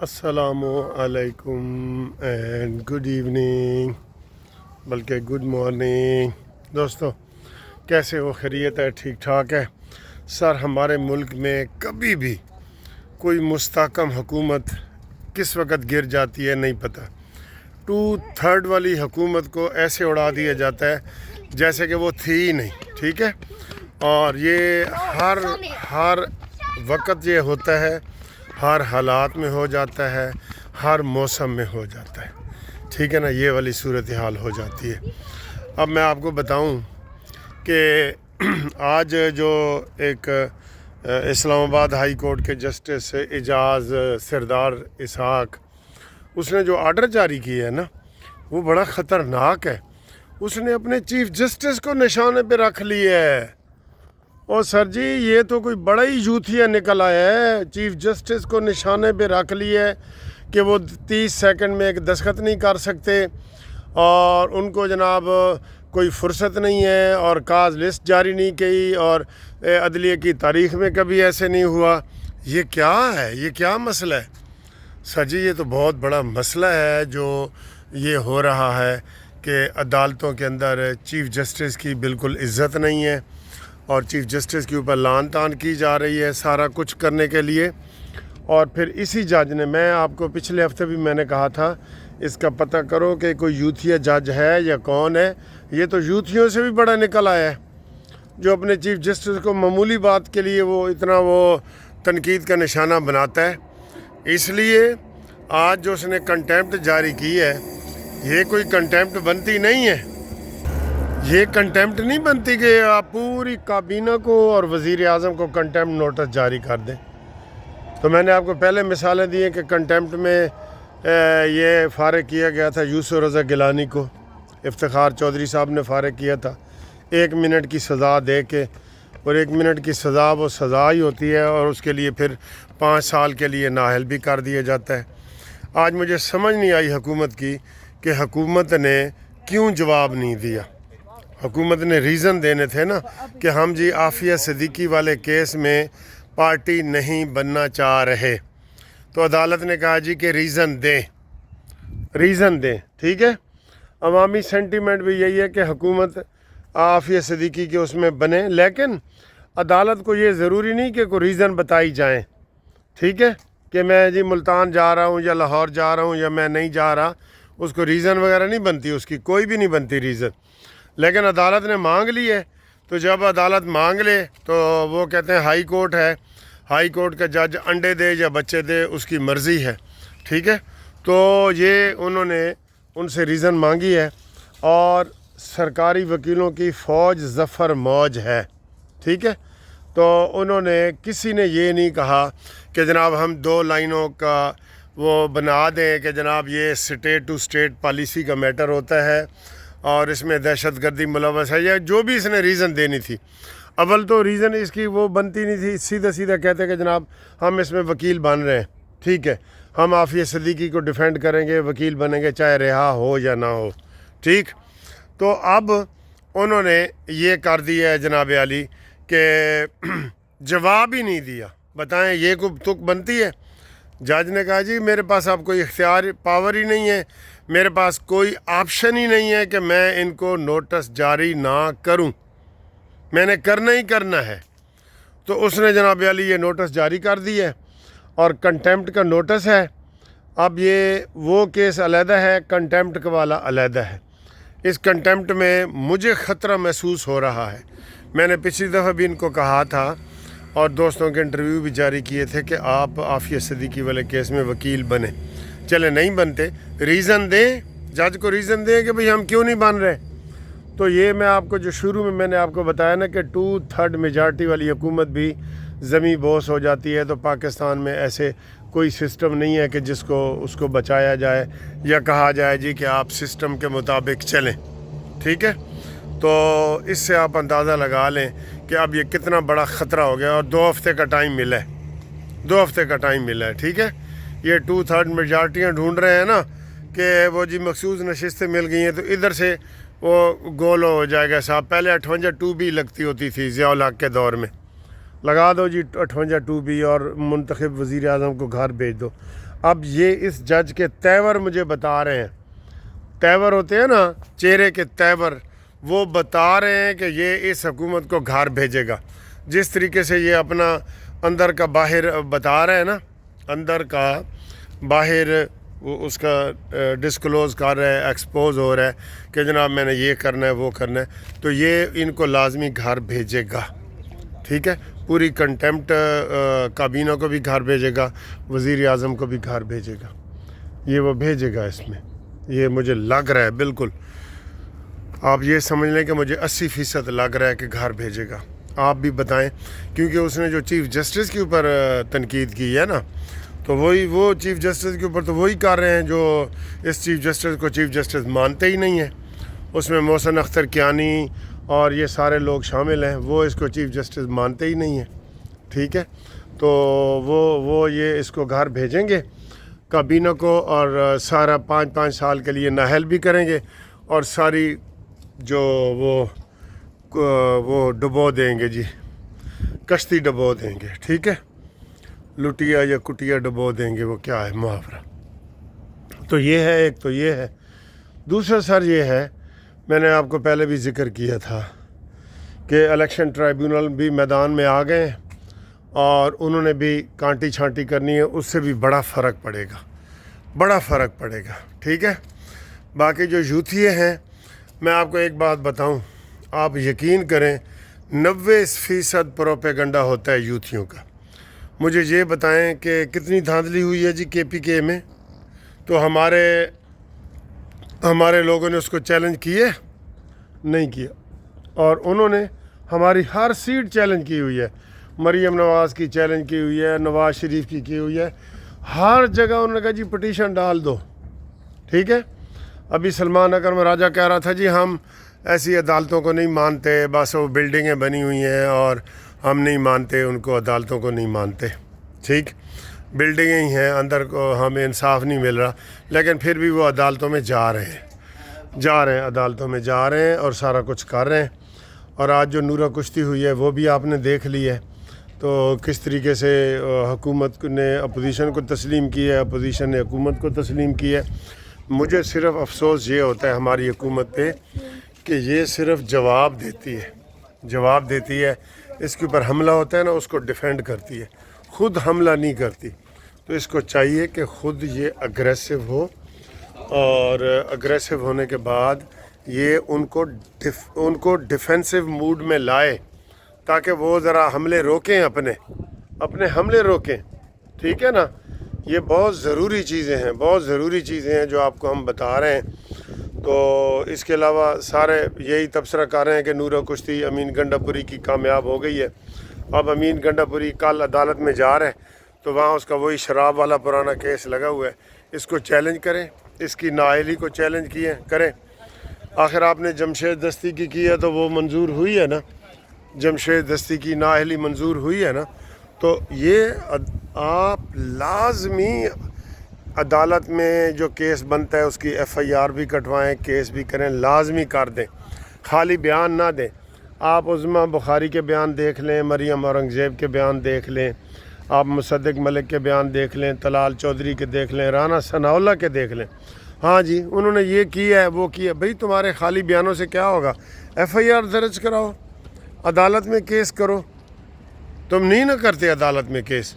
السلام علیکم and good evening, بلکہ گڈ مارننگ دوستو، کیسے ہو؟ خیریت ہے؟ ٹھیک ٹھاک ہے سر؟ ہمارے ملک میں کبھی بھی کوئی مستحکم حکومت کس وقت گر جاتی ہے نہیں پتہ۔ 2/3 والی حکومت کو ایسے اڑا دیا جاتا ہے جیسے کہ وہ تھی ہی نہیں، ٹھیک ہے؟ اور یہ ہر وقت یہ ہوتا ہے، ہر حالات میں ہو جاتا ہے، ہر موسم میں ہو جاتا ہے، ٹھیک ہے نا؟ یہ والی صورتحال ہو جاتی ہے۔ اب میں آپ کو بتاؤں کہ آج جو ایک اسلام آباد ہائی کورٹ کے جسٹس اعجاز سردار اسحاق، اس نے جو آرڈر جاری کیا ہے نا، وہ بڑا خطرناک ہے۔ اس نے اپنے چیف جسٹس کو نشانے پہ رکھ لیا ہے۔ اور سر جی، یہ تو کوئی بڑا ہی جوتیا نکل آیا ہے۔ چیف جسٹس کو نشانے پہ رکھ لیا ہے کہ وہ 30 سیکنڈ میں ایک دستخط نہیں کر سکتے، اور ان کو جناب کوئی فرصت نہیں ہے، اور کاز لسٹ جاری نہیں کی، اور عدلیہ کی تاریخ میں کبھی ایسے نہیں ہوا۔ یہ کیا ہے؟ یہ کیا مسئلہ ہے سر جی؟ یہ تو بہت بڑا مسئلہ ہے جو یہ ہو رہا ہے کہ عدالتوں کے اندر چیف جسٹس کی بالکل عزت نہیں ہے، اور چیف جسٹس کے اوپر لان تان کی جا رہی ہے سارا کچھ کرنے کے لیے۔ اور پھر اسی جج نے، میں آپ کو پچھلے ہفتے بھی میں نے کہا تھا، اس کا پتہ کرو کہ کوئی یوتھیا جج ہے یا کون ہے۔ یہ تو یوتھیوں سے بھی بڑا نکل آیا ہے، جو اپنے چیف جسٹس کو معمولی بات کے لیے وہ اتنا تنقید کا نشانہ بناتا ہے۔ اس لیے آج جو اس نے کنٹیمپٹ جاری کی ہے، یہ کوئی کنٹیمپٹ بنتی نہیں ہے۔ یہ کنٹیمپٹ نہیں بنتی کہ آپ پوری کابینہ کو اور وزیر اعظم کو کنٹیمپٹ نوٹس جاری کر دیں۔ تو میں نے آپ کو پہلے مثالیں دی ہیں کہ کنٹیمپٹ میں یہ فارغ کیا گیا تھا یوسف رضا گیلانی کو، افتخار چودھری صاحب نے فارغ کیا تھا 1 منٹ کی سزا دے کے، اور 1 منٹ کی سزا وہ سزا ہی ہوتی ہے، اور اس کے لیے پھر 5 سال کے لیے نااہل بھی کر دیا جاتا ہے۔ آج مجھے سمجھ نہیں آئی حکومت کی کہ حکومت نے کیوں جواب نہیں دیا۔ حکومت نے ریزن دینے تھے نا کہ ہم جی عافیہ صدیقی والے کیس میں پارٹی نہیں بننا چاہ رہے، تو عدالت نے کہا جی کہ ریزن دیں، ٹھیک ہے؟ عوامی سینٹیمنٹ بھی یہی ہے کہ حکومت عافیہ صدیقی کے اس میں بنے، لیکن عدالت کو یہ ضروری نہیں کہ کوئی ریزن بتائی جائیں، ٹھیک ہے؟ کہ میں جی ملتان جا رہا ہوں یا لاہور جا رہا ہوں یا میں نہیں جا رہا، اس کو ریزن وغیرہ نہیں بنتی، اس کی کوئی بھی نہیں بنتی ریزن۔ لیکن عدالت نے مانگ لی ہے، تو جب عدالت مانگ لے تو وہ کہتے ہیں ہائی کورٹ ہے، ہائی کورٹ کا جج انڈے دے یا بچے دے اس کی مرضی ہے، ٹھیک ہے؟ تو یہ انہوں نے ان سے ریزن مانگی ہے، اور سرکاری وکیلوں کی فوج ظفر موج ہے، ٹھیک ہے؟ تو انہوں نے کسی نے یہ نہیں کہا کہ جناب ہم 2 لائنوں کا وہ بنا دیں کہ جناب یہ اسٹیٹ ٹو اسٹیٹ پالیسی کا میٹر ہوتا ہے، اور اس میں دہشت گردی ملوث ہے، یا جو بھی اس نے ریزن دینی تھی۔ اول تو ریزن اس کی وہ بنتی نہیں تھی، سیدھا کہتے کہ جناب ہم اس میں وکیل بن رہے ہیں، ٹھیک ہے؟ ہم عافیہ صدیقی کو ڈیفینڈ کریں گے، وکیل بنیں گے، چاہے رہا ہو یا نہ ہو، ٹھیک؟ تو اب انہوں نے یہ کر دیا ہے جناب عالی کہ جواب ہی نہیں دیا۔ بتائیں یہ کوئی تک بنتی ہے؟ جج نے کہا جی میرے پاس اب کوئی اختیار پاور ہی نہیں ہے، میرے پاس کوئی آپشن ہی نہیں ہے کہ میں ان کو نوٹس جاری نہ کروں، میں نے کرنا ہی کرنا ہے۔ تو اس نے جناب علی یہ نوٹس جاری کر دی ہے، اور کنٹیمپٹ کا نوٹس ہے۔ اب یہ وہ کیس علیحدہ ہے، کنٹیمپٹ کا والا علیحدہ ہے۔ اس کنٹیمپٹ میں مجھے خطرہ محسوس ہو رہا ہے۔ میں نے پچھلی دفعہ بھی ان کو کہا تھا، اور دوستوں کے انٹرویو بھی جاری کیے تھے کہ آپ عافیہ صدیقی والے کیس میں وکیل بنیں۔ چلے نہیں بنتے، ریزن دیں، جج کو ریزن دیں کہ بھئی ہم کیوں نہیں بن رہے۔ تو یہ میں آپ کو جو شروع میں نے آپ کو بتایا نا کہ 2/3 میجارٹی والی حکومت بھی زمیں بوس ہو جاتی ہے، تو پاکستان میں ایسے کوئی سسٹم نہیں ہے کہ جس کو اس کو بچایا جائے یا کہا جائے جی کہ آپ سسٹم کے مطابق چلیں، ٹھیک ہے؟ تو اس سے آپ اندازہ لگا لیں کہ اب یہ کتنا بڑا خطرہ ہو گیا، اور 2 ہفتے کا ٹائم ملا ہے، ٹھیک ہے؟ یہ 2/3 میجارٹیاں ڈھونڈ رہے ہیں نا کہ وہ جی مخصوص نشستیں مل گئی ہیں، تو ادھر سے وہ گول ہو جائے گا صاحب۔ پہلے 58 بھی لگتی ہوتی تھی ضیاء الحق کے دور میں، لگا دو جی 58 بھی، اور منتخب وزیر اعظم کو گھر بھیج دو۔ اب یہ اس جج کے تیور مجھے بتا رہے ہیں، تیور ہوتے ہیں نا چہرے کے تیور، وہ بتا رہے ہیں کہ یہ اس حکومت کو گھر بھیجے گا۔ جس طریقے سے یہ اپنا اندر کا باہر بتا رہے ہیں نا، اندر کا باہر وہ اس کا ڈسکلوز کر رہا ہے، ایکسپوز ہو رہا ہے کہ جناب میں نے یہ کرنا ہے وہ کرنا ہے، تو یہ ان کو لازمی گھر بھیجے گا، ٹھیک ہے۔ پوری کنٹمپٹ کابینہ کو بھی گھر بھیجے گا، وزیر اعظم کو بھی گھر بھیجے گا، یہ وہ بھیجے گا۔ اس میں یہ مجھے لگ رہا ہے، بالکل آپ یہ سمجھ لیں کہ مجھے 80% لگ رہا ہے کہ گھر بھیجے گا۔ آپ بھی بتائیں، کیونکہ اس نے جو چیف جسٹس کے اوپر تنقید کی ہے نا، تو وہ چیف جسٹس کے اوپر تو وہی کر رہے ہیں جو اس چیف جسٹس کو چیف جسٹس مانتے ہی نہیں ہیں۔ اس میں محسن اختر کیانی اور یہ سارے لوگ شامل ہیں، وہ اس کو چیف جسٹس مانتے ہی نہیں ہیں، ٹھیک ہے۔ تو وہ یہ اس کو گھر بھیجیں گے کابینہ کو، اور سارا 5 سال کے لیے نااہل بھی کریں گے، اور ساری جو وہ ڈبو دیں گے، جی کشتی ڈبو دیں گے، ٹھیک ہے۔ لٹیا یا کٹیا ڈبو دیں گے، وہ کیا ہے محاورہ۔ تو یہ ہے ایک، تو یہ ہے دوسرا سر، یہ ہے میں نے آپ کو پہلے بھی ذکر کیا تھا کہ الیکشن ٹرائیبیونل بھی میدان میں آ گئے ہیں، اور انہوں نے بھی کانٹی چھانٹی کرنی ہے، اس سے بھی بڑا فرق پڑے گا، بڑا فرق پڑے گا، ٹھیک ہے۔ باقی جو یوتھیے ہیں، میں آپ کو ایک بات بتاؤں، آپ یقین کریں 90% پروپیگنڈا ہوتا ہے یوتھیوں کا۔ مجھے یہ بتائیں کہ کتنی دھاندلی ہوئی ہے جی KPK میں، تو ہمارے لوگوں نے اس کو چیلنج کیے نہیں کیا، اور انہوں نے ہماری ہر سیٹ چیلنج کی ہوئی ہے، مریم نواز کی چیلنج کی ہوئی ہے، نواز شریف کی ہوئی ہے، ہر جگہ انہوں نے کہا جی پٹیشن ڈال دو، ٹھیک ہے۔ ابھی سلمان اکرم راجہ کہہ رہا تھا جی ہم ایسی عدالتوں کو نہیں مانتے، بس وہ بلڈنگیں بنی ہوئی ہیں اور ہم نہیں مانتے ان کو، عدالتوں کو نہیں مانتے، ٹھیک، بلڈنگیں ہی ہیں، اندر کو ہمیں انصاف نہیں مل رہا، لیکن پھر بھی وہ عدالتوں میں جا رہے ہیں، عدالتوں میں جا رہے ہیں اور سارا کچھ کر رہے ہیں۔ اور آج جو نورہ کشتی ہوئی ہے وہ بھی آپ نے دیکھ لی ہے، تو کس طریقے سے حکومت نے اپوزیشن کو تسلیم کی ہے، اپوزیشن نے حکومت کو تسلیم کی ہے۔ مجھے صرف افسوس یہ ہوتا ہے ہماری حکومت پہ کہ یہ صرف جواب دیتی ہے، اس کے اوپر حملہ ہوتا ہے نا، اس کو ڈیفینڈ کرتی ہے، خود حملہ نہیں کرتی۔ تو اس کو چاہیے کہ خود یہ اگریسو ہو، اور اگریسو ہونے کے بعد یہ ان کو ڈیفینسو موڈ میں لائے، تاکہ وہ ذرا حملے روکیں، اپنے حملے روکیں، ٹھیک ہے نا۔ یہ بہت ضروری چیزیں ہیں جو آپ کو ہم بتا رہے ہیں۔ تو اس کے علاوہ سارے یہی تبصرہ کر رہے ہیں کہ نورہ کشتی امین گنڈا پوری کی کامیاب ہو گئی ہے۔ اب امین گنڈا پوری کل عدالت میں جا رہے ہیں، تو وہاں اس کا وہی شراب والا پرانا کیس لگا ہوا ہے، اس کو چیلنج کریں، اس کی نااہلی کو چیلنج کریں۔ آخر آپ نے جمشید دستی کی ہے تو وہ منظور ہوئی ہے نا، جمشید دستی کی نااہلی منظور ہوئی ہے نا، تو یہ آپ لازمی عدالت میں جو کیس بنتا ہے اس کی FIR بھی کٹوائیں، کیس بھی کریں، لازمی کر دیں، خالی بیان نہ دیں۔ آپ عظمیٰ بخاری کے بیان دیکھ لیں، مریم اورنگزیب کے بیان دیکھ لیں، آپ مصدق ملک کے بیان دیکھ لیں، طلال چودھری کے دیکھ لیں، رانا ثناء اللہ کے دیکھ لیں۔ ہاں جی انہوں نے یہ کیا ہے وہ کیا، بھئی تمہارے خالی بیانوں سے کیا ہوگا؟ FIR درج کراؤ، عدالت میں کیس کرو۔ تم نہیں نہ کرتے عدالت میں کیس،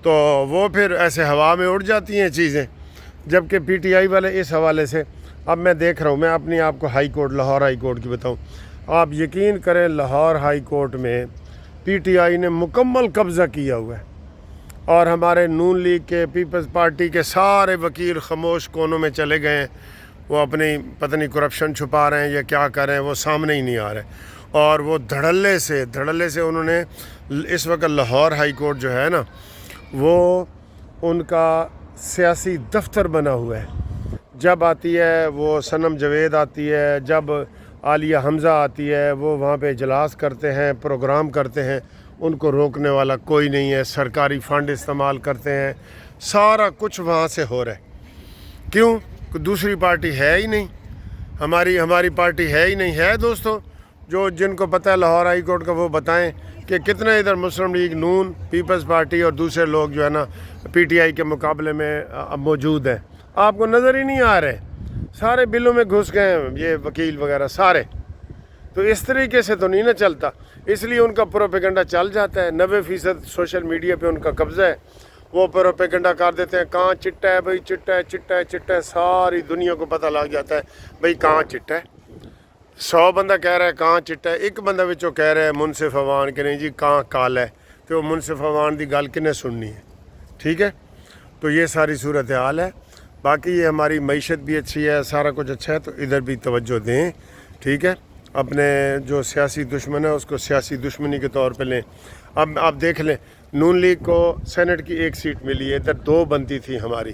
تو وہ پھر ایسے ہوا میں اڑ جاتی ہیں چیزیں۔ جبکہ PTI والے اس حوالے سے، اب میں دیکھ رہا ہوں، میں اپنی آپ کو لاہور ہائی کورٹ کی بتاؤں، آپ یقین کریں لاہور ہائی کورٹ میں PTI نے مکمل قبضہ کیا ہوا ہے، اور ہمارے نون لیگ کے، پیپلز پارٹی کے سارے وکیل خاموش کونوں میں چلے گئے ہیں، وہ اپنی پتہ نہیں کرپشن چھپا رہے ہیں یا کیا کر رہے ہیں، وہ سامنے ہی نہیں آ رہے، اور وہ دھڑلے سے انہوں نے اس وقت لاہور ہائی کورٹ جو ہے نا، وہ ان کا سیاسی دفتر بنا ہوا ہے۔ جب آتی ہے وہ صنم جاوید آتی ہے، جب عالیہ حمزہ آتی ہے، وہ وہاں پہ اجلاس کرتے ہیں، پروگرام کرتے ہیں، ان کو روکنے والا کوئی نہیں ہے، سرکاری فنڈ استعمال کرتے ہیں، سارا کچھ وہاں سے ہو رہا ہے۔ کیوں؟ کہ دوسری پارٹی ہے ہی نہیں، ہماری پارٹی ہے ہی نہیں ہے۔ دوستو، جن کو پتہ ہے لاہور ہائی کورٹ کا وہ بتائیں، کہ کتنے ادھر مسلم لیگ، نون، پیپلز پارٹی اور دوسرے لوگ جو ہے نا پی ٹی آئی کے مقابلے میں اب موجود ہیں. آپ کو نظر ہی نہیں آ رہے، سارے بلوں میں گھس گئے ہیں یہ وکیل وغیرہ سارے. تو اس طریقے سے تو نہیں نہ چلتا، اس لیے ان کا پروپیگنڈا چل جاتا ہے. 90% سوشل میڈیا پہ ان کا قبضہ ہے. وہ پروپیگنڈا کر دیتے ہیں کہاں چٹا ہے بھائی، چٹا ہے چٹا ہے چٹا ہے. ساری دنیا کو پتہ لگ جاتا ہے بھائی کہاں چٹا ہے. 100 بندہ کہہ رہا ہے کہاں چٹا ہے، ایک بندہ وچوں کہہ رہا ہے منصف عوان کہ نہیں جی کہاں کال ہے. تو وہ منصف عوان دی گل کنے سننی ہے. ٹھیک ہے، تو یہ ساری صورتحال ہے. باقی یہ ہماری معیشت بھی اچھی ہے، سارا کچھ اچھا ہے، تو ادھر بھی توجہ دیں. ٹھیک ہے، اپنے جو سیاسی دشمن ہے اس کو سیاسی دشمنی کے طور پہ لیں. اب آپ دیکھ لیں، نون لیگ کو سینٹ کی 1 سیٹ ملی ہے، ادھر 2 بنتی تھی ہماری.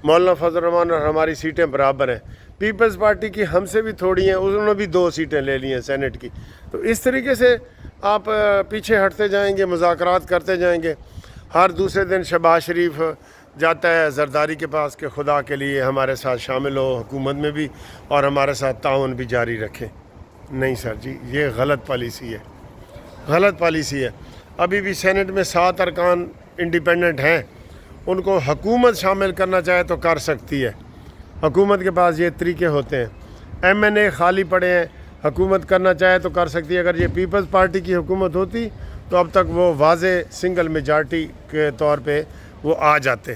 مولانا فضل الرحمان اور ہماری سیٹیں برابر ہیں. پیپلز پارٹی کی ہم سے بھی تھوڑی ہیں، انہوں نے بھی 2 سیٹیں لے لی ہیں سینٹ کی. تو اس طریقے سے آپ پیچھے ہٹتے جائیں گے، مذاکرات کرتے جائیں گے. ہر دوسرے دن شہباز شریف جاتا ہے زرداری کے پاس کہ خدا کے لیے ہمارے ساتھ شامل ہو حکومت میں بھی اور ہمارے ساتھ تعاون بھی جاری رکھیں. نہیں سر جی، یہ غلط پالیسی ہے، غلط پالیسی ہے. ابھی بھی سینٹ میں 7 ارکان انڈیپینڈنٹ ہیں، ان کو حکومت شامل کرنا چاہے تو کر سکتی ہے. حکومت کے پاس یہ طریقے ہوتے ہیں. ایم این اے خالی پڑے ہیں، حکومت کرنا چاہے تو کر سکتی ہے. اگر یہ پیپلز پارٹی کی حکومت ہوتی تو اب تک وہ واضح سنگل میجارٹی کے طور پہ وہ آ جاتے.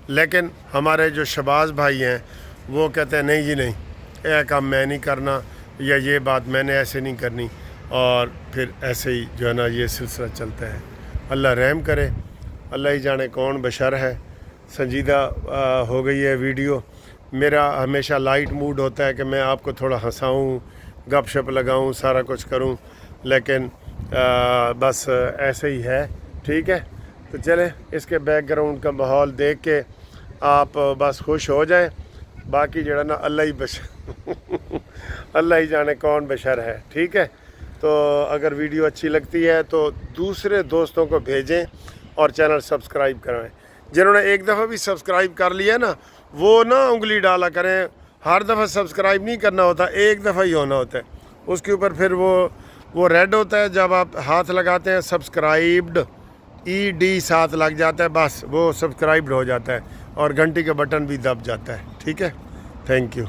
لیکن ہمارے جو شہباز بھائی ہیں وہ کہتے ہیں نہیں جی نہیں، یہ کام میں نہیں کرنا، یا یہ بات میں نے ایسے نہیں کرنی، اور پھر ایسے ہی جو ہے نا یہ سلسلہ چلتا ہے. اللہ رحم کرے، اللہ ہی جانے کون بشر ہے. سنجیدہ ہو گئی ہے ویڈیو. میرا ہمیشہ لائٹ موڈ ہوتا ہے کہ میں آپ کو تھوڑا ہنساؤں، گپ شپ لگاؤں، سارا کچھ کروں، لیکن بس ایسے ہی ہے. ٹھیک ہے، تو چلیں اس کے بیک گراؤنڈ کا ماحول دیکھ کے آپ بس خوش ہو جائیں. باقی جو ہے نا اللہ ہی اللہ ہی جانے کون بشر ہے. ٹھیک ہے، تو اگر ویڈیو اچھی لگتی ہے تو دوسرے دوستوں کو بھیجیں اور چینل سبسکرائب کروائیں. جنہوں نے ایک دفعہ بھی سبسکرائب کر لیا نا وہ نہ انگلی ڈالا کریں. ہر دفعہ سبسکرائب نہیں کرنا ہوتا، ایک دفعہ ہی ہونا ہوتا ہے. اس کے اوپر پھر وہ ریڈ ہوتا ہے، جب آپ ہاتھ لگاتے ہیں سبسکرائبڈ ED ساتھ لگ جاتا ہے، بس وہ سبسکرائبڈ ہو جاتا ہے اور گھنٹی کا بٹن بھی دب جاتا ہے. ٹھیک ہے، تھینک یو.